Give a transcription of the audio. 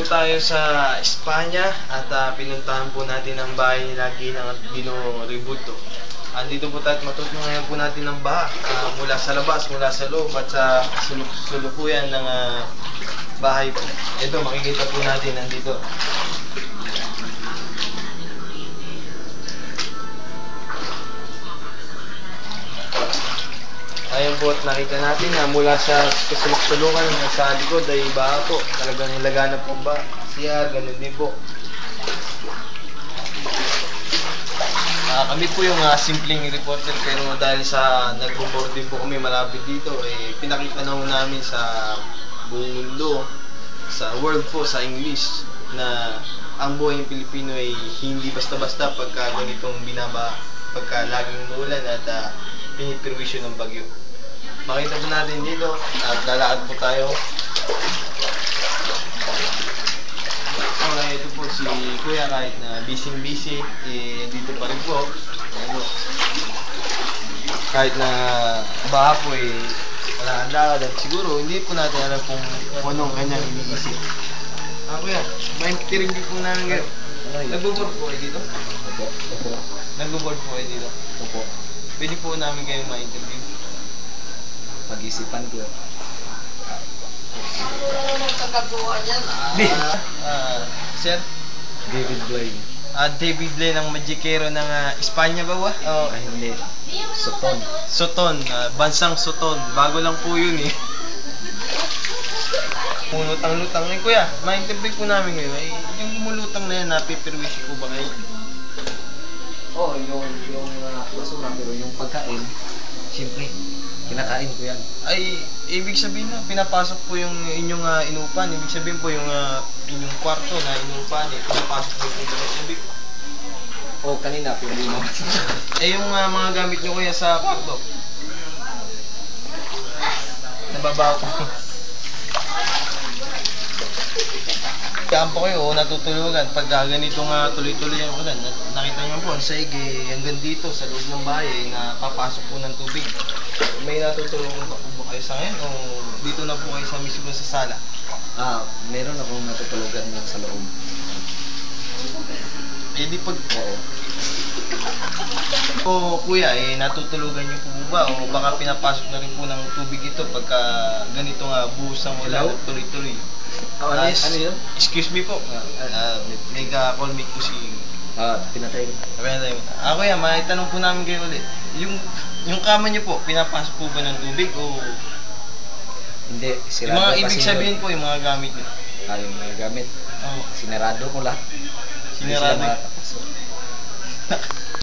tayo sa Espanya at pinuntahan po natin ang bahay nila Ginang at Gino Ributo. Andito po tayo at matutungayan po natin ng baha mula sa labas, mula sa loob at sa sulukuyan ng bahay po. Ito, makikita po natin nandito. Ayan po at nakita natin na mula sa kasulok-sulukan sa likod ay baha po. Talagang laganap po ba? CR, ganun din po. Kami po yung simpleng reporter pero dahil sa nag-board din po kami malapit dito, pinakita na po namin sa buong mundo, sa world po, sa English, na ang buhay ng Pilipino ay hindi basta-basta pagka ganitong binaba, pagka laging umulan at pinipirwisyo ng bagyo. Makita po natin dito at lalakad po tayo. Okay, ito po si Kuya kahit na busy, dito pa rin po. Ano, kahit na baha po wala ang lakad at siguro hindi po natin alam kung anong kanyang iniisip. Kuya, may tirindi po namin kayo. Nagbo-board po kayo dito? Opo. Nagbo-board po kayo dito? Opo. Pwede po namin kayong ma-interview. Pag-isipan ko. Magkagawa niyan. Sir? David Blaine. David Blaine ang magikero ng Espanya ba ba? Ay, hindi. Soton. Soton, bansang Soton. Bago lang po yun eh. Lumulutang-lutang. Kuya, ma-interview po namin ngayon. Yung lumulutang na yan, napipirwisyo po ba kayo? Oo, yung basura, pero yung pagkain, siyempre, kinakain ko yan. Ay, ibig sabihin na, pinapasok po yung inyong inupan. Ibig sabihin po yung inyong kwarto na inupan, pinapasok po yung tubig. Oo, kanina, pwede mo. Yung mga gamit nyo kuya sa kwarto? Nababaw po. Kaya po kayo, natutulugan. Pag ganito nga tuloy-tuloy ang ulan, nakita nyo po, ang saig hanggang dito sa loob ng bahay na papasok po ng tubig. May natutulungan pa po ba kayo sa ngayon o dito na po kayo sa mismo sa sala? Meron akong natutulugan mo sa loob. Di pag... Oo. O kuya, natutulugan nyo po ba o baka pinapasok na rin po ng tubig ito pagka ganito nga buhos ang ulan at tuloy-tuloy? Ano yun? Excuse me po. May ka-call me po si... Pinatay ko. Kuya, may tanong po namin kayo ulit. Yung kama niyo po, pinapasok po ba ng tubig o... Hindi, Yung sirado mga kasi ibig sabihin po, yung mga gamit niyo. Yung mga gamit. Oh, Sinarado ko lahat. sinarado. Hindi sila makakapasok.